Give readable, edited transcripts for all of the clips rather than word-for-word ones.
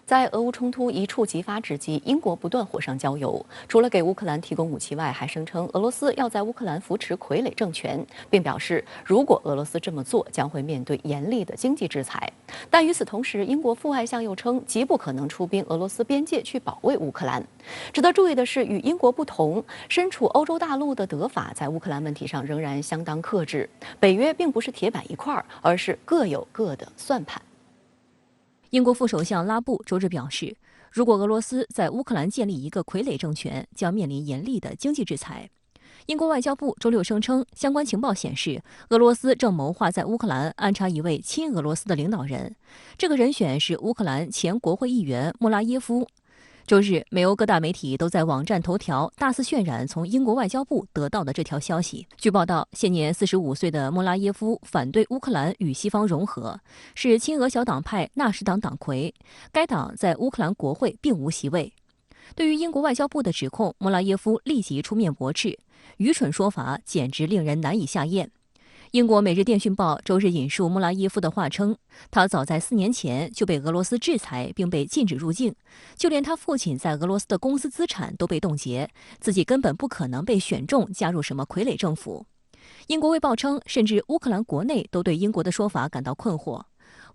在俄乌冲突一触即发之际，英国不断火上浇油。除了给乌克兰提供武器外，还声称俄罗斯要在乌克兰扶持傀儡政权，并表示如果俄罗斯这么做，将会面对严厉的经济制裁。但与此同时，英国副外相又称，极不可能出兵俄罗斯边界去保卫乌克兰。值得注意的是，与英国不同，身处欧洲大陆的德法在乌克兰问题上仍然相当克制。北约并不是铁板一块，而是各有各的算盘。英国副首相拉布周日表示，如果俄罗斯在乌克兰建立一个傀儡政权，将面临严厉的经济制裁。英国外交部周六声称，相关情报显示，俄罗斯正谋划在乌克兰安插一位亲俄罗斯的领导人，这个人选是乌克兰前国会议员莫拉耶夫。周日，美欧各大媒体都在网站头条大肆渲染从英国外交部得到的这条消息。据报道，现年45岁的莫拉耶夫反对乌克兰与西方融合，是亲俄小党派纳什党党魁。该党在乌克兰国会并无席位。对于英国外交部的指控，莫拉耶夫立即出面驳斥，愚蠢说法简直令人难以下咽。英国《每日电讯报》周日引述莫拉耶夫的话称，他早在4年前就被俄罗斯制裁并被禁止入境，就连他父亲在俄罗斯的公司资产都被冻结，自己根本不可能被选中加入什么傀儡政府。英国卫报称，甚至乌克兰国内都对英国的说法感到困惑。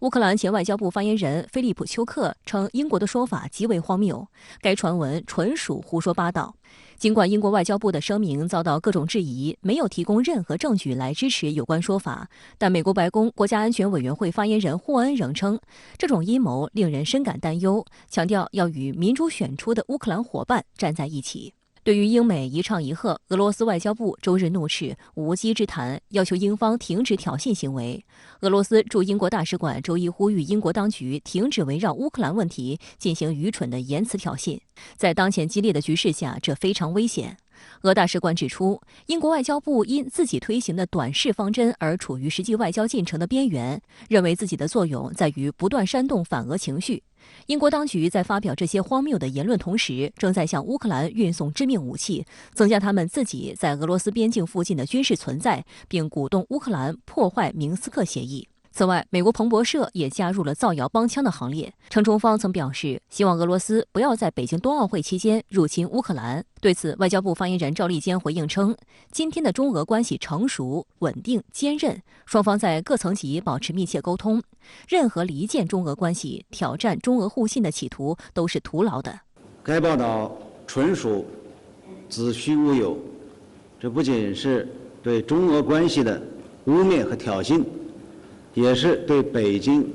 乌克兰前外交部发言人菲利普·丘克称，英国的说法极为荒谬，该传闻纯属胡说八道。尽管英国外交部的声明遭到各种质疑，没有提供任何证据来支持有关说法，但美国白宫国家安全委员会发言人霍恩仍称，这种阴谋令人深感担忧，强调要与民主选出的乌克兰伙伴站在一起。对于英美一唱一和，俄罗斯外交部周日怒斥无稽之谈，要求英方停止挑衅行为。俄罗斯驻英国大使馆周一呼吁英国当局停止围绕乌克兰问题进行愚蠢的言辞挑衅，在当前激烈的局势下，这非常危险。俄大使馆指出，英国外交部因自己推行的短视方针而处于实际外交进程的边缘，认为自己的作用在于不断煽动反俄情绪。英国当局在发表这些荒谬的言论同时，正在向乌克兰运送致命武器，增加他们自己在俄罗斯边境附近的军事存在，并鼓动乌克兰破坏明斯克协议。此外，美国彭博社也加入了造谣帮腔的行列，称中方曾表示希望俄罗斯不要在北京冬奥会期间入侵乌克兰。对此，外交部发言人赵立坚回应称，今天的中俄关系成熟、稳定、坚韧，双方在各层级保持密切沟通，任何离间中俄关系、挑战中俄互信的企图都是徒劳的。该报道纯属子虚乌有，这不仅是对中俄关系的污蔑和挑衅，也是对北京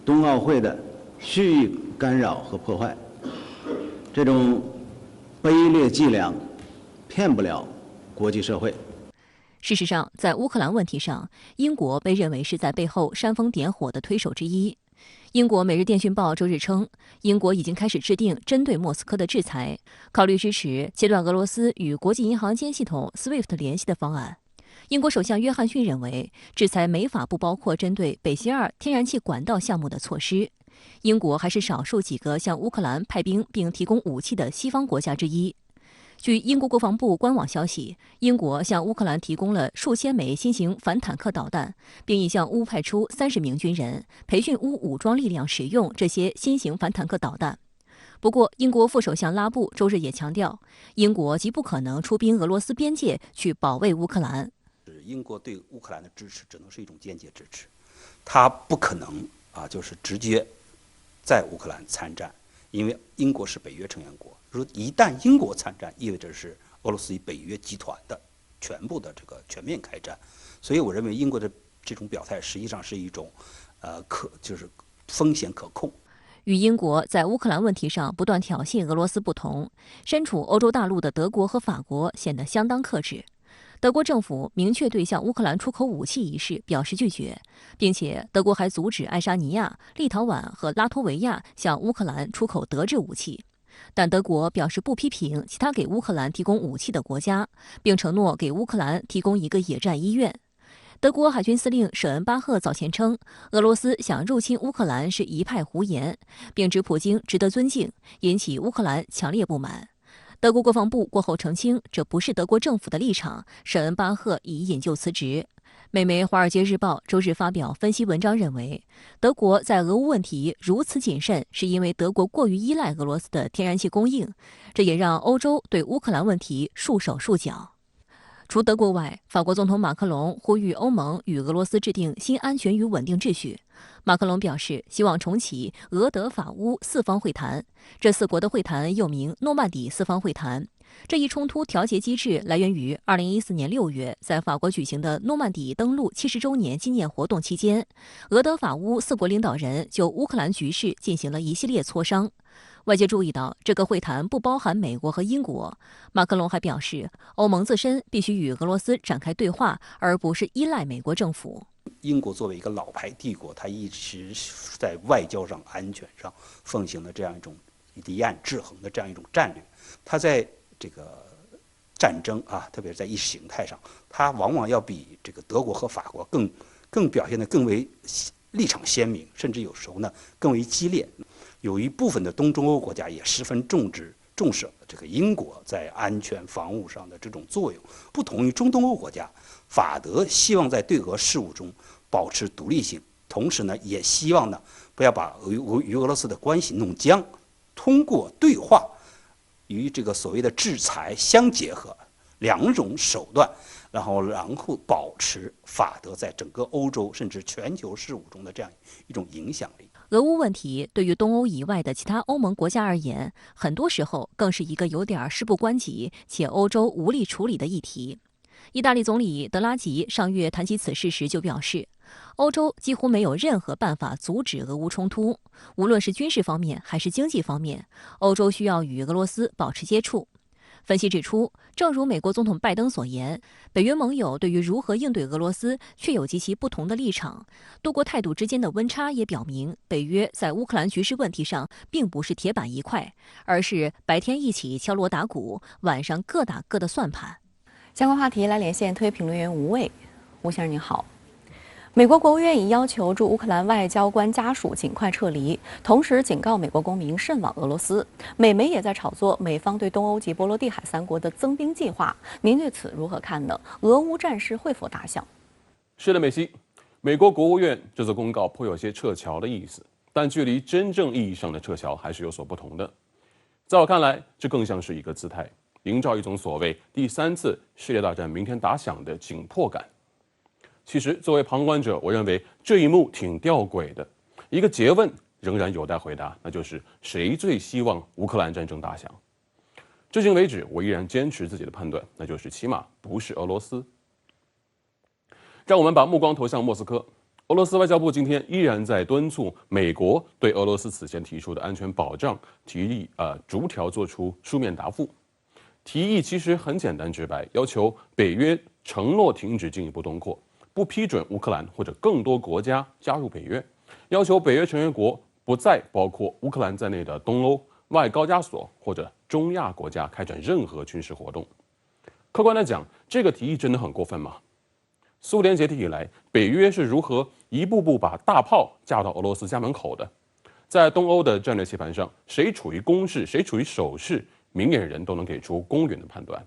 冬奥会的蓄意干扰和破坏。这种卑劣伎俩骗不了国际社会。事实上，在乌克兰问题上，英国被认为是在背后煽风点火的推手之一。英国《每日电讯报》周日称，英国已经开始制定针对莫斯科的制裁，考虑支持切断俄罗斯与国际银行间系统 SWIFT 联系的方案。英国首相约翰逊认为，制裁没法不包括针对北溪2天然气管道项目的措施。英国还是少数几个向乌克兰派兵并提供武器的西方国家之一。据英国国防部官网消息，英国向乌克兰提供了数千枚新型反坦克导弹，并已向乌派出30名军人，培训乌武装力量使用这些新型反坦克导弹。不过，英国副首相拉布周日也强调，英国极不可能出兵俄罗斯边界去保卫乌克兰。英国对乌克兰的支持只能是一种间接支持，它不可能就是直接在乌克兰参战，因为英国是北约成员国。如果一旦英国参战，意味着是俄罗斯与北约集团的全部的这个全面开战。所以，我认为英国的这种表态实际上是一种就是风险可控。与英国在乌克兰问题上不断挑衅俄罗斯不同，身处欧洲大陆的德国和法国显得相当克制。德国政府明确对向乌克兰出口武器一事表示拒绝，并且德国还阻止爱沙尼亚、立陶宛和拉脱维亚向乌克兰出口德制武器。但德国表示不批评其他给乌克兰提供武器的国家，并承诺给乌克兰提供一个野战医院。德国海军司令舍恩巴赫早前称，俄罗斯想入侵乌克兰是一派胡言，并指普京值得尊敬，引起乌克兰强烈不满。德国国防部过后澄清，这不是德国政府的立场，舍恩巴赫已引咎辞职。美媒《华尔街日报》周日发表分析文章，认为德国在俄乌问题如此谨慎，是因为德国过于依赖俄罗斯的天然气供应，这也让欧洲对乌克兰问题束手束脚。除德国外，法国总统马克龙呼吁欧盟与俄罗斯制定新安全与稳定秩序。马克龙表示，希望重启俄德法乌四方会谈，这4国的会谈又名诺曼底四方会谈。这一冲突调节机制来源于2014年6月在法国举行的诺曼底登陆70周年纪念活动期间，俄德法乌4国领导人就乌克兰局势进行了一系列磋商。外界注意到，这个会谈不包含美国和英国。马克龙还表示，欧盟自身必须与俄罗斯展开对话，而不是依赖美国政府。英国作为一个老牌帝国，它一直在外交上、安全上奉行的这样一种离岸制衡的这样一种战略。它在这个战争啊，特别是在意识形态上，它往往要比这个德国和法国更表现得更为立场鲜明，甚至有时候呢更为激烈。有一部分的东中欧国家也十分重视这个英国在安全防务上的这种作用。不同于中东欧国家，法德希望在对俄事务中保持独立性，同时呢也希望呢不要把与俄罗斯的关系弄僵，通过对话与这个所谓的制裁相结合，2种手段，然后保持法德在整个欧洲甚至全球事务中的这样一种影响力。俄乌问题对于东欧以外的其他欧盟国家而言，很多时候更是一个有点事不关己且欧洲无力处理的议题。意大利总理德拉吉上月谈及此事时就表示，欧洲几乎没有任何办法阻止俄乌冲突，无论是军事方面还是经济方面，欧洲需要与俄罗斯保持接触。分析指出，正如美国总统拜登所言，北约盟友对于如何应对俄罗斯确有极其不同的立场。多国态度之间的温差也表明，北约在乌克兰局势问题上并不是铁板一块，而是白天一起敲锣打鼓，晚上各打各的算盘。相关话题来连线特约评论员吴卫。吴先生您好。美国国务院已要求驻乌克兰外交官家属尽快撤离，同时警告美国公民慎往俄罗斯。美媒也在炒作美方对东欧及波罗的海3国的增兵计划，您对此如何看呢？俄乌战事会否打响？是的，美西，美国国务院这则公告颇有些撤侨的意思，但距离真正意义上的撤侨还是有所不同的。在我看来，这更像是一个姿态，营造一种所谓第3次世界大战明天打响的紧迫感。其实，作为旁观者，我认为这一幕挺吊诡的。一个诘问仍然有待回答，那就是谁最希望乌克兰战争打响？至今为止，我依然坚持自己的判断，那就是起码不是俄罗斯。让我们把目光投向莫斯科。俄罗斯外交部今天依然在敦促美国对俄罗斯此前提出的安全保障提议逐条做出书面答复。提议其实很简单直白，要求北约承诺停止进一步东扩，不批准乌克兰或者更多国家加入北约，要求北约成员国不再包括乌克兰在内的东欧、外高加索或者中亚国家开展任何军事活动。客观来讲，这个提议真的很过分吗？苏联解体以来，北约是如何一步步把大炮架到俄罗斯家门口的？在东欧的战略棋盘上，谁处于攻势，谁处于守势，明眼人都能给出公允的判断。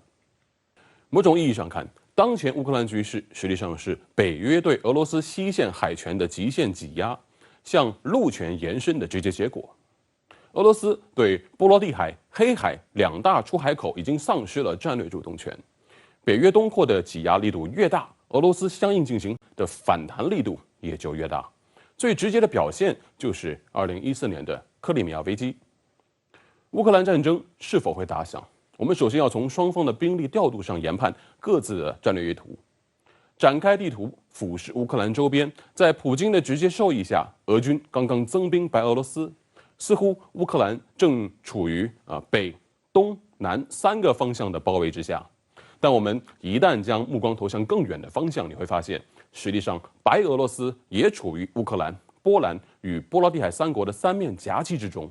某种意义上看，当前乌克兰局势实际上是北约对俄罗斯西线海权的极限挤压向陆权延伸的直接结果。俄罗斯对波罗的海、黑海2大出海口已经丧失了战略主动权，北约东扩的挤压力度越大，俄罗斯相应进行的反弹力度也就越大。最直接的表现就是2014年的克里米亚危机。乌克兰战争是否会打响？我们首先要从双方的兵力调度上研判各自的战略意图。展开地图，俯视乌克兰周边，在普京的直接授意下，俄军刚刚增兵白俄罗斯，似乎乌克兰正处于北、东、南3个方向的包围之下。但我们一旦将目光投向更远的方向，你会发现，实际上白俄罗斯也处于乌克兰、波兰与波罗的海3国的3面夹击之中。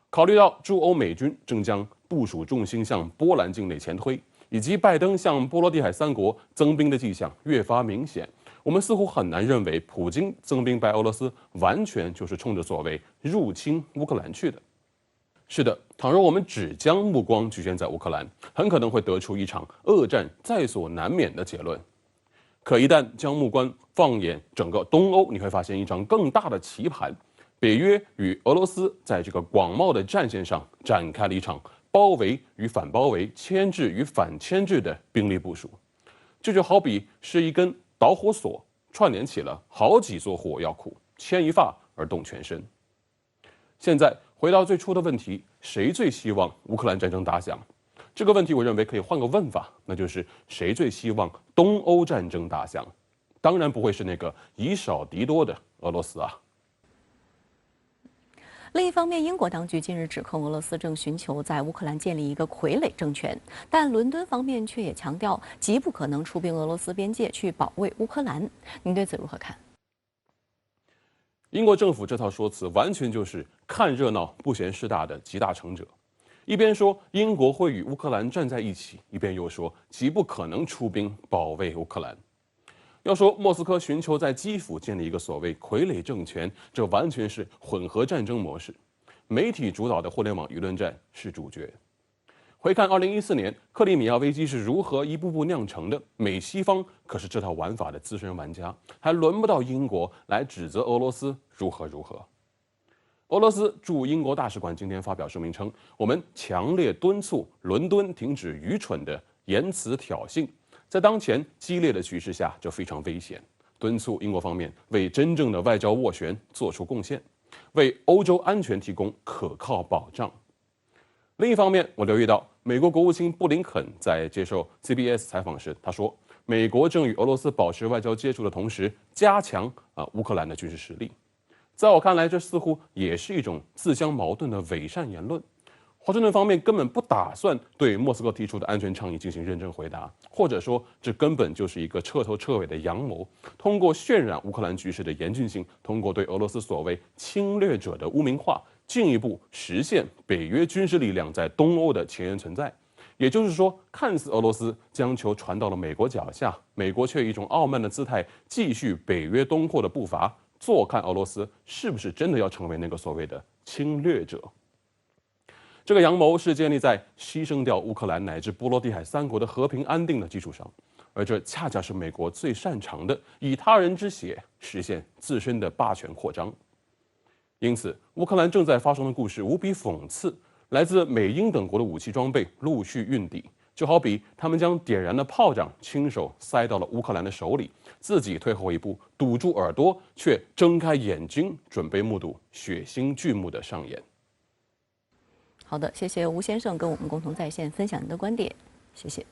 考虑到驻欧美军正将部署重心向波兰境内前推，以及拜登向波罗的海3国增兵的迹象越发明显，我们似乎很难认为普京增兵白俄罗斯完全就是冲着所谓入侵乌克兰去的。是的，倘若我们只将目光局限在乌克兰，很可能会得出一场恶战在所难免的结论。可一旦将目光放眼整个东欧，你会发现一张更大的棋盘。北约与俄罗斯在这个广袤的战线上展开了一场包围与反包围、牵制与反牵制的兵力部署。这就好比是一根导火索串联起了好几座火药库，牵一发而动全身。现在回到最初的问题，谁最希望乌克兰战争打响？这个问题我认为可以换个问法，那就是谁最希望东欧战争打响？当然不会是那个以少敌多的俄罗斯啊。另一方面，英国当局近日指控俄罗斯正寻求在乌克兰建立一个傀儡政权，但伦敦方面却也强调，极不可能出兵俄罗斯边界去保卫乌克兰。您对此如何看？英国政府这套说辞完全就是看热闹不嫌事大的集大成者，一边说英国会与乌克兰站在一起，一边又说极不可能出兵保卫乌克兰。要说莫斯科寻求在基辅建立一个所谓傀儡政权，这完全是混合战争模式，媒体主导的互联网舆论战是主角。回看2014年克里米亚危机是如何一步步酿成的，美西方可是这套玩法的资深玩家，还轮不到英国来指责俄罗斯如何如何。俄罗斯驻英国大使馆今天发表声明称，我们强烈敦促伦敦停止愚蠢的言辞挑衅，在当前激烈的局势下，这非常危险。敦促英国方面为真正的外交斡旋做出贡献，为欧洲安全提供可靠保障。另一方面，我留意到美国国务卿布林肯在接受 CBS 采访时，他说，美国正与俄罗斯保持外交接触的同时，加强乌克兰的军事实力。在我看来，这似乎也是一种自相矛盾的伪善言论。华盛顿方面根本不打算对莫斯科提出的安全倡议进行认真回答，或者说，这根本就是一个彻头彻尾的阳谋，通过渲染乌克兰局势的严峻性，通过对俄罗斯所谓侵略者的污名化，进一步实现北约军事力量在东欧的前沿存在。也就是说，看似俄罗斯将球传到了美国脚下，美国却以一种傲慢的姿态继续北约东扩的步伐，坐看俄罗斯是不是真的要成为那个所谓的侵略者。这个阳谋是建立在牺牲掉乌克兰乃至波罗的海3国的和平安定的基础上，而这恰恰是美国最擅长的，以他人之血实现自身的霸权扩张。因此，乌克兰正在发生的故事无比讽刺，来自美英等国的武器装备陆续运抵，就好比他们将点燃的炮仗亲手塞到了乌克兰的手里，自己退后一步，堵住耳朵，却睁开眼睛，准备目睹血腥剧目的上演。好的，谢谢吴先生跟我们共同在线分享您的观点，谢谢。